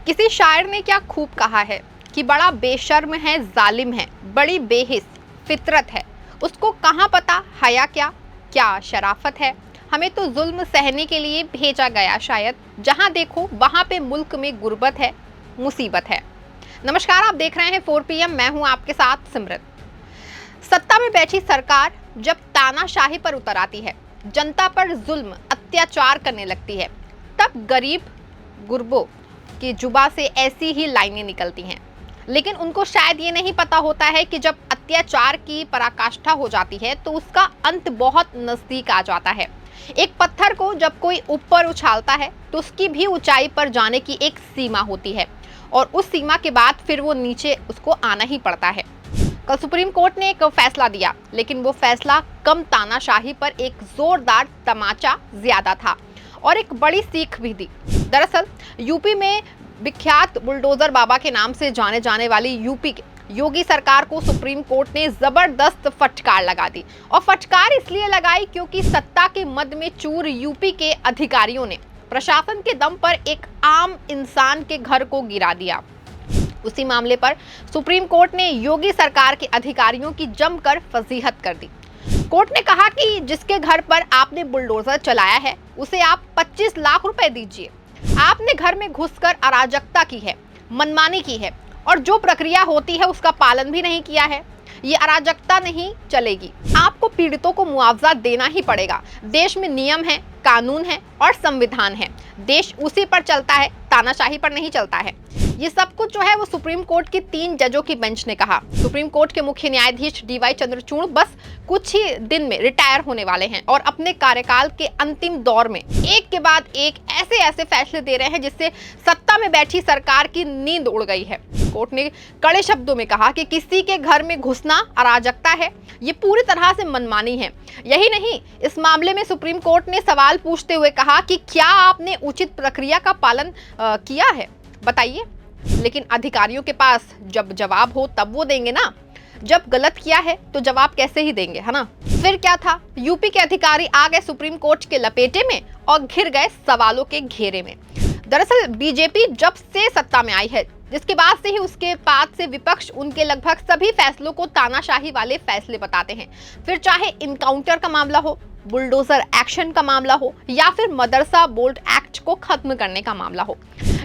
किसी शायर ने क्या खूब कहा है कि बड़ा बेशर्म है, जालिम है, बड़ी बेहिस फितरत है। उसको कहाँ पता हया क्या क्या शराफत है। हमें तो जुल्म सहने के लिए भेजा गया शायद, जहाँ देखो वहाँ पे मुल्क में गुर्बत है, मुसीबत है। नमस्कार, आप देख रहे हैं 4 PM। मैं हूँ आपके साथ सिमरत। सत्ता में बैठी सरकार जब तानाशाही पर उतर आती है, जनता पर जुल्म अत्याचार करने लगती है, तब गरीब गुरबों की जुबा से ऐसी ही लाइनें निकलती हैं। लेकिन उनको शायद ये नहीं पता होता है कि जब अत्याचार की पराकाष्ठा हो जाती है तो उसका अंत बहुत नजदीक आ जाता है। एक पत्थर को जब कोई ऊपर उछालता है तो उसकी भी ऊंचाई पर जाने की एक सीमा होती है, और उस सीमा के बाद फिर वो नीचे उसको आना ही पड़ता है। कल सुप्रीम कोर्ट ने एक फैसला दिया, लेकिन वो फैसला कम तानाशाही पर एक जोरदार तमाचा ज्यादा था और एक बड़ी सीख भी दी। दरअसल यूपी में विख्यात बुलडोजर बाबा के नाम से जाने जाने वाली यूपी के योगी सरकार को सुप्रीम कोर्ट ने जबरदस्त फटकार लगा दी। और फटकार इसलिए लगाई क्योंकि सत्ता के मद में चूर यूपी के अधिकारियों ने प्रशासन के दम पर एक आम इंसान के घर को गिरा दिया। उसी मामले पर सुप्रीम कोर्ट ने योगी सरकार के अधिकारियों की जमकर फजीहत कर दी। कोर्ट ने कहा कि जिसके घर पर आपने बुलडोजर चलाया है उसे आप 25 लाख रुपए दीजिए। आपने घर में घुसकर अराजकता की है, मनमानी की है, और जो प्रक्रिया होती है उसका पालन भी नहीं किया है। ये अराजकता नहीं चलेगी, आपको पीड़ितों को मुआवजा देना ही पड़ेगा। देश में नियम है, कानून है और संविधान है। देश उसी पर चलता है, तानाशाही पर नहीं चलता है। ये सब कुछ जो है वो सुप्रीम कोर्ट की 3 जजों की बेंच ने कहा। सुप्रीम कोर्ट के मुख्य न्यायाधीश DY चंद्रचूड़ बस कुछ ही दिन में रिटायर होने वाले हैं और अपने कार्यकाल के अंतिम दौर में एक के बाद एक ऐसे फैसले दे रहे हैं जिससे सत्ता में बैठी सरकार की नींद उड़ गई है। कोर्ट ने कड़े शब्दों में कहा कि किसी के घर में घुसना अराजकता है, ये पूरी तरह से मनमानी है। यही नहीं, इस मामले में सुप्रीम कोर्ट ने सवाल पूछते हुए कहा कि क्या आपने उचित प्रक्रिया का पालन किया है, बताइए। लेकिन अधिकारियों के पास जब जवाब हो तब वो देंगे ना, जब गलत किया है तो जवाब कैसे ही देंगे, है ना। फिर क्या था, यूपी के अधिकारी आ गए सुप्रीम कोर्ट के लपेटे में और घिर गए सवालों के घेरे में। दरअसल बीजेपी जब से सत्ता में आई है, जिसके बाद से ही उसके बाद से विपक्ष उनके लगभग सभी फैसलों को तानाशाही वाले फैसले बताते हैं। फिर चाहे इनकाउंटर का मामला हो, बुलडोजर एक्शन का मामला हो, या फिर मदरसा बोर्ड एक्ट को खत्म करने का मामला हो।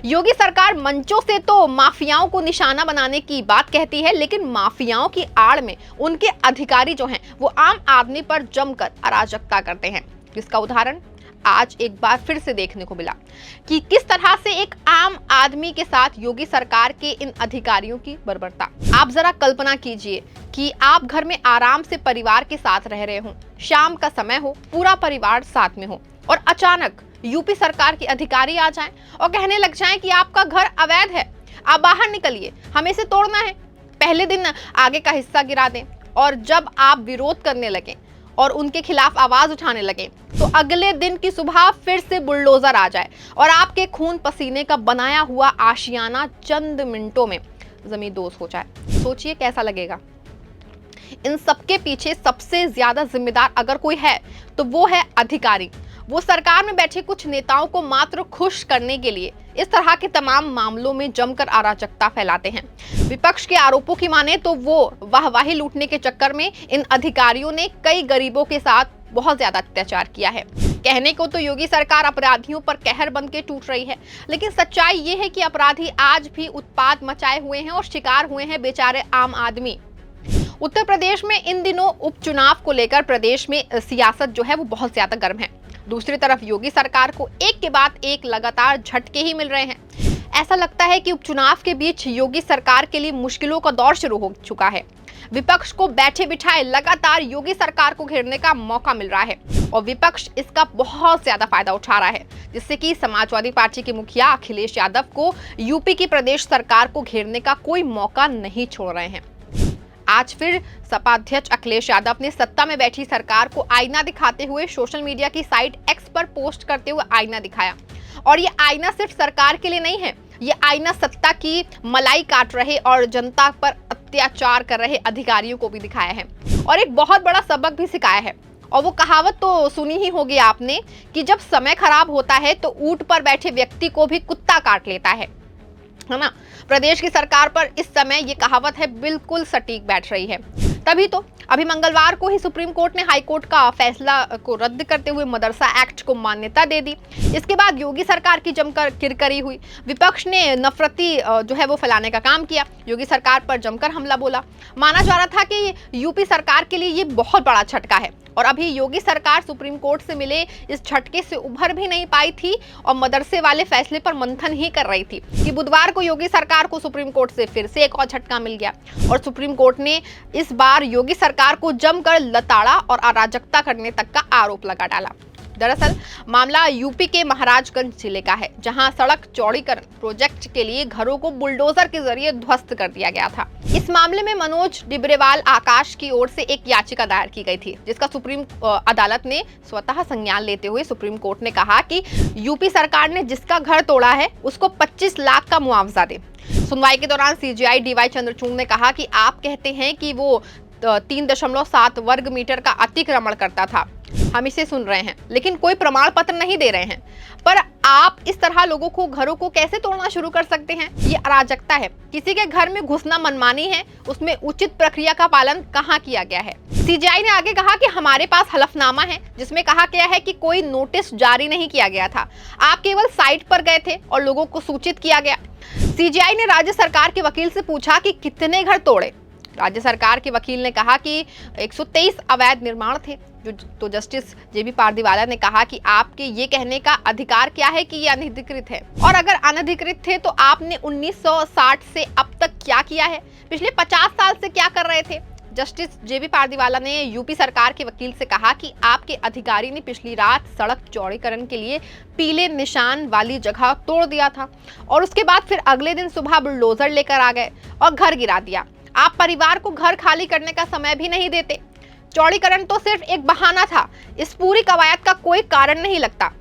योगी सरकार मंचों से तो माफियाओं को निशाना बनाने की बात कहती है, लेकिन माफियाओं की आड़ में उनके अधिकारी जो हैं वो आम आदमी पर जमकर अराजकता करते हैं, जिसका उदाहरण आज एक बार फिर से देखने को मिला कि किस तरह से एक आम आदमी के साथ योगी सरकार के इन अधिकारियों की बर्बरता। आप जरा कल्पना कीजिए कि आप घर में आराम से परिवार के साथ रह रहे हो, शाम का समय हो, पूरा परिवार साथ में हो, और अचानक यूपी सरकार के अधिकारी आ जाएं और कहने लग जाएं कि आपका घर अवैध है, आप बाहर निकलिए, हमें इसे तोड़ना है। पहले दिन आगे का हिस्सा गिरा दें, और जब आप विरोध करने लगे और उनके खिलाफ आवाज उठाने लगे तो अगले दिन की सुबह फिर से बुलडोजर आ जाए और आपके खून पसीने का बनाया हुआ आशियाना चंद मिनटों में जमींदोज हो जाए। सोचिए कैसा लगेगा। इन सबके पीछे सबसे ज्यादा जिम्मेदार अगर कोई है तो वो है अधिकारी। वो सरकार में बैठे कुछ नेताओं को मात्र खुश करने के लिए इस तरह के तमाम मामलों में जमकर अराजकता फैलाते हैं। विपक्ष के आरोपों की माने तो वो वाहवाही लूटने के चक्कर में इन अधिकारियों ने कई गरीबों के साथ बहुत ज्यादा अत्याचार किया है। कहने को तो योगी सरकार अपराधियों पर कहर बन के टूट रही है, लेकिन सच्चाई ये है कि अपराधी आज भी उत्पात मचाए हुए हैं और शिकार हुए हैं बेचारे आम आदमी। उत्तर प्रदेश में इन दिनों उपचुनाव को लेकर प्रदेश में सियासत जो है वो बहुत ज्यादा गर्म है। दूसरी तरफ योगी सरकार को एक के बाद एक लगातार झटके ही मिल रहे हैं। ऐसा लगता है कि उपचुनाव के बीच योगी सरकार के लिए मुश्किलों का दौर शुरू हो चुका है। विपक्ष को बैठे बिठाए लगातार योगी सरकार को घेरने का मौका मिल रहा है, और विपक्ष इसका बहुत ज्यादा फायदा उठा रहा है, जिससे कि समाजवादी पार्टी के मुखिया अखिलेश यादव को यूपी की प्रदेश सरकार को घेरने का कोई मौका नहीं छोड़ रहे हैं। आज फिर सपा अध्यक्ष अखिलेश यादव ने सत्ता में बैठी सरकार को आईना दिखाते हुए सोशल मीडिया की साइट X पर पोस्ट करते हुए आईना दिखाया। और ये आईना सिर्फ सरकार के लिए नहीं है, ये आईना सत्ता की मलाई काट रहे और जनता पर अत्याचार कर रहे अधिकारियों को भी दिखाया है, और एक बहुत बड़ा सबक भी सिखाया है। और वो कहावत तो सुनी ही होगी आपने कि जब समय खराब होता है तो ऊंट पर बैठे व्यक्ति को भी कुत्ता काट लेता है। है ना। प्रदेश की सरकार पर इस समय ये कहावत है बिल्कुल सटीक बैठ रही है। तभी तो अभी मंगलवार को ही सुप्रीम कोर्ट ने हाई कोर्ट का फैसला को रद्द करते हुए मदरसा एक्ट को मान्यता दे दी। इसके बाद योगी सरकार की जमकर किरकिरी हुई। विपक्ष ने नफरती जो है वो फैलाने का काम किया, योगी सरकार पर जमकर हमला बोला। माना जा रहा था कि यूपी सरकार के लिए ये बहुत बड़ा झटका है और अभी योगी सरकार सुप्रीम कोर्ट से मिले इस झटके से उभर भी नहीं पाई थी और मदरसे वाले फैसले पर मंथन ही कर रही थी कि बुधवार को योगी सरकार को सुप्रीम कोर्ट से फिर से एक और झटका मिल गया और सुप्रीम कोर्ट ने इस बार योगी सरकार को जमकर लताड़ा और अराजकता करने तक का आरोप लगा डाला। दरअसल मामला यूपी के महाराजगंज जिले का है, जहां सड़क चौड़ीकरण प्रोजेक्ट के लिए घरों को बुलडोजर के जरिए ध्वस्त कर दिया गया था। इस मामले में मनोज डिबरेवाल आकाश की ओर से एक याचिका दायर की गई थी, जिसका सुप्रीम अदालत ने स्वतः संज्ञान लेते हुए सुप्रीम कोर्ट ने कहा कि यूपी सरकार ने जिसका घर तोड़ा है उसको 25 लाख का मुआवजा दे। सुनवाई के दौरान सीजेआई डीवाई चंद्रचूड़ ने कहा कि आप कहते हैं कि वो 3.7 वर्ग मीटर का अतिक्रमण करता था, हम इसे सुन रहे हैं, लेकिन कोई प्रमाण पत्र नहीं दे रहे हैं। पर आप इस तरह लोगों को घरों को कैसे तोड़ना शुरू कर सकते हैं? ये अराजकता है। किसी के घर में घुसना मनमानी है, उसमें उचित प्रक्रिया का पालन कहाँ किया गया है? सीजेआई ने आगे कहा कि हमारे पास हलफनामा है जिसमें कहा गया है कि कोई नोटिस जारी नहीं किया गया था, आप केवल साइट पर गए थे और लोगों को सूचित किया गया। सीजेआई ने राज्य सरकार के वकील से पूछा कि कितने घर तोड़े। राज्य सरकार के वकील ने कहा कि 123 अवैध निर्माण थे। तो जस्टिस जेबी पारदीवाला ने कहा कि आपके ये कहने का अधिकार क्या है कि ये अनधिकृत है, और अगर अनधिकृत थे तो आपने 1960 से अब तक क्या किया है, पिछले 50 साल से क्या कर रहे थे? जस्टिस जेबी पारदीवाला ने यूपी सरकार के वकील से कहा कि आपके अधिकारी ने पिछली रात सड़क चौड़ीकरण के लिए पीले निशान वाली जगह तोड़ दिया था और उसके बाद फिर अगले दिन सुबह बुलडोजर लेकर आ गए और घर गिरा दिया। आप परिवार को घर खाली करने का समय भी नहीं देते। चौड़ीकरण तो सिर्फ एक बहाना था, इस पूरी कवायद का कोई कारण नहीं लगता।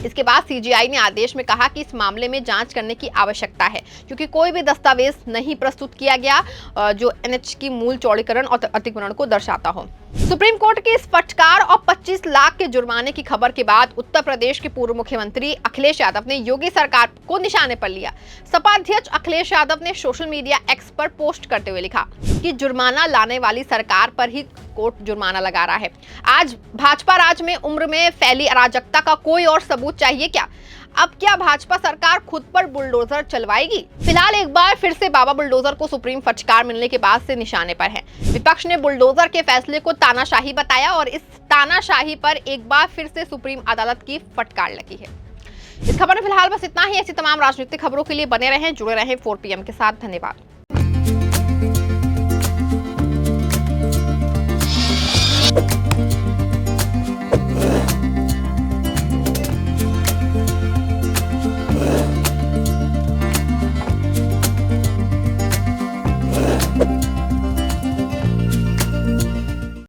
इसके बाद सीजीआई ने आदेश में कहा कि इस मामले में जांच करने की आवश्यकता है, क्योंकि कोई भी दस्तावेज नहीं प्रस्तुत किया गया जो एनएच की मूल चौड़ीकरण और अतिक्रमण को दर्शाता हो। सुप्रीम कोर्ट के इस फटकार और 25 लाख के जुर्माने की खबर के बाद उत्तर प्रदेश के पूर्व मुख्यमंत्री अखिलेश यादव ने योगी सरकार को निशाने पर लिया। सपा अध्यक्ष अखिलेश यादव ने सोशल मीडिया एक्स पर पोस्ट करते हुए लिखा कि जुर्माना लाने वाली सरकार पर ही कोर्ट जुर्माना लगा रहा है। आज भाजपा राज में उम्र में फैली अराजकता का कोई और सबूत चाहिए क्या? अब क्या भाजपा सरकार खुद पर बुलडोजर चलवाएगी? फिलहाल एक बार फिर से बाबा बुलडोजर को सुप्रीम फटकार मिलने के बाद से निशाने पर है। विपक्ष ने बुलडोजर के फैसले को तानाशाही बताया और इस तानाशाही पर एक बार फिर से सुप्रीम अदालत की फटकार लगी है। इस खबर में फिलहाल बस इतना ही। ऐसी तमाम राजनीतिक खबरों के लिए बने रहें, जुड़े रहें 4 PM के साथ। धन्यवाद।